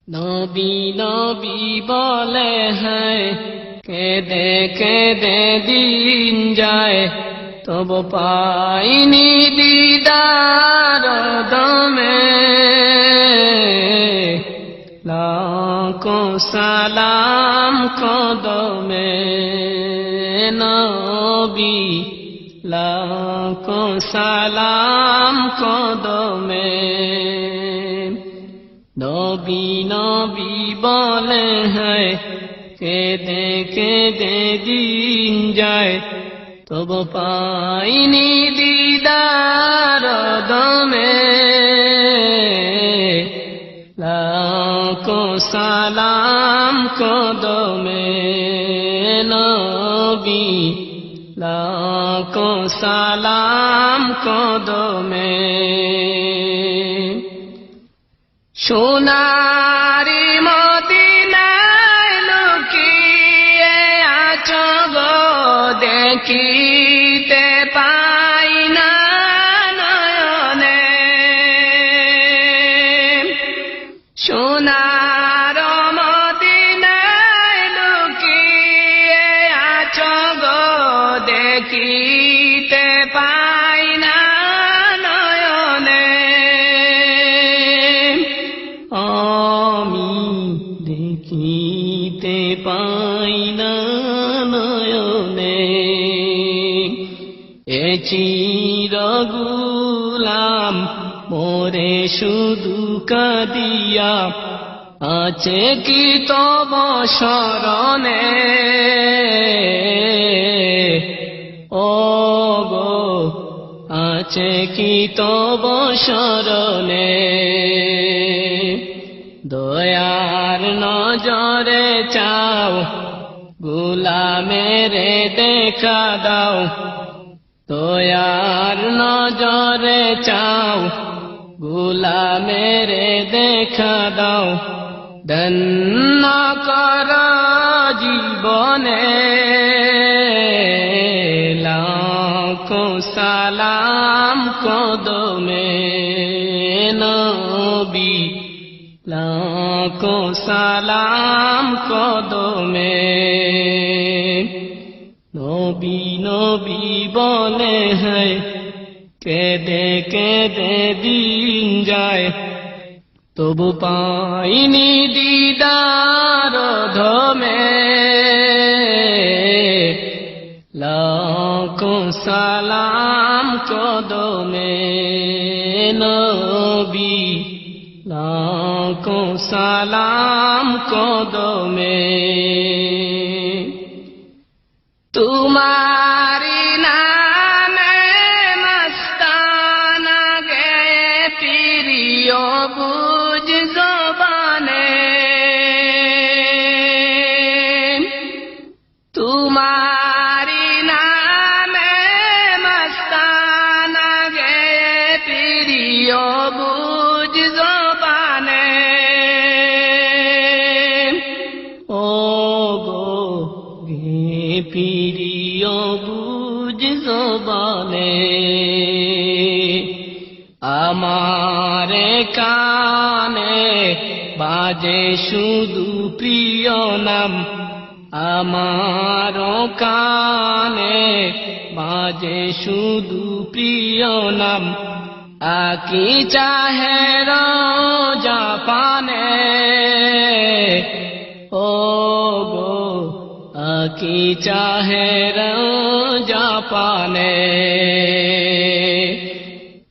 নবী নবী বলে হ্যায় কেঁদে কেঁদে দিন যায় তবু পাইনি দিদার দমে লাখো সালাম কদমে নবী লাখো সালাম কদমে নবী নবী বলে হ্যায় কেঁদে কেঁদে দিন যায় তবু পাইনি দিদার দমে লাখো সালাম কদমে নবী লাখো সালাম কদমে সোনারি মদিনায় লুকিয়ে আছো গো দেখিতে পাই না নয়নে সোনার মদিনায় লুকিয়ে আছো গো দেখিতে পাই না নয়নে আমি দেখিতে পাই না নয়নে এ চিরগুলাম মোরে শুধু কাঁদিয়া আছে কি তব শরণে ও গো আছে কি তব শরণে দয়ার নজরে চাও গোলামেরে দেখা দাও দয়ার নজরে চাও গোলামেরে দেখা দাও ধন্য কর জীবনে লাখো সালাম কদমে নবী লাখো সালাম কদমে নবী নবী বলে হ্যায় কেঁদে কেঁদে দিন যায় তবু পাইনি দিদার ধমে লাখো সালাম কদমে নবী লাখো সালাম কদমে তোমারি নামে মস্তানা গে প্রিয় বুঝ জবানে তোমারি নামে মস্তানা গে প্রিয় বুঝ জবানে ও গো গে প্রিয় বুঝ জবানে আমারে কানে বাজে শুধু প্রিয় নাম আমার কানে বাজে শুধু প্রিয় নাম আকি চাহে জাপানে ও গো আকি চাহে জাপানে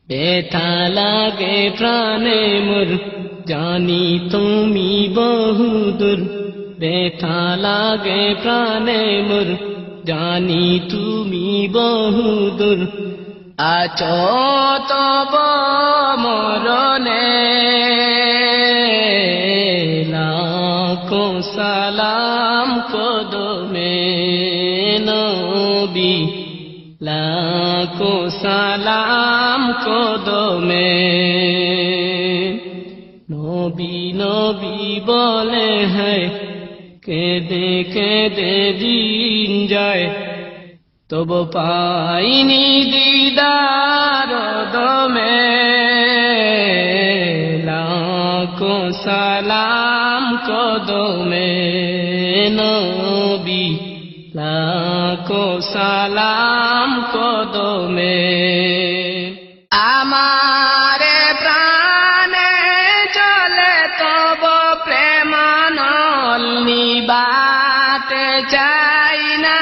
ব্যথা লাগে প্রাণে মোর জানি তুমি বহুদূর ব্যথা লাগে প্রাণে মোর জানি তুমি বহুদূর আছো তব মরণে লাখো সালাম কদমে নবী লাখো সালাম কদমে নবী নবী বলে হ্যায় কেঁদে কেঁদে দিন যায় তবু পাইনি দিদার দমে লাখো লাখো সালাম কদমে নবী লাখো সালাম কদমে আমার প্রাণে চলে তব প্রেমানল নিবাতে চাই না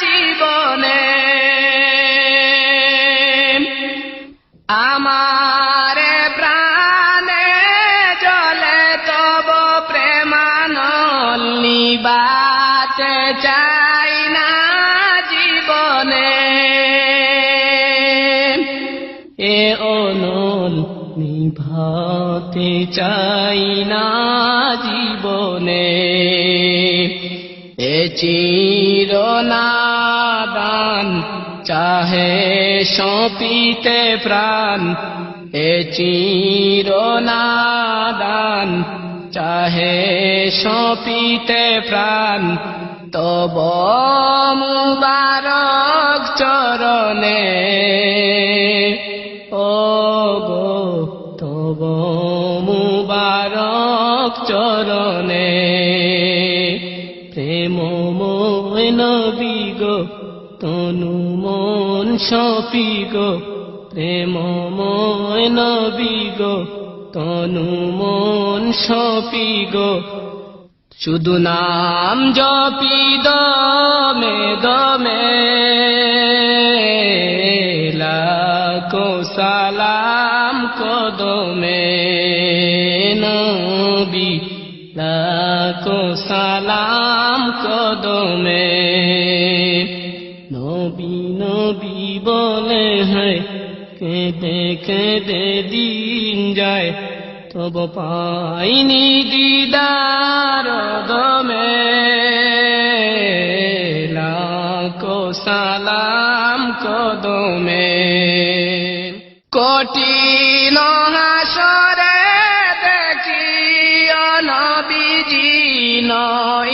জীবনে আমার প্রাণে চলে তব প্রেমানল নিবাতে চাই না জীবনে এ অনল নিভাতে চাই না জীবনে এ চিরনাদান চাহে সপিতে প্রাণ এ চিরনাদান চাহে সপিতে প্রাণ তব মুবারক চরণে ও গো তব মুবারক চরণে প্রেমময় নবী গো তনু মন সপি গো প্রেমময় নবী গো তনু মন সপি গো শুধু নাম জপি দমে দমে লাখো সালাম কদমে নবী লাখো সালাম কদমে নবী নবী বলে হয় কেঁদে কেঁদে দিন যায় তব পাইনি দিদার দমে লাখো সালাম কদমে কঠিন হাসরে দেখি নবীজি নয়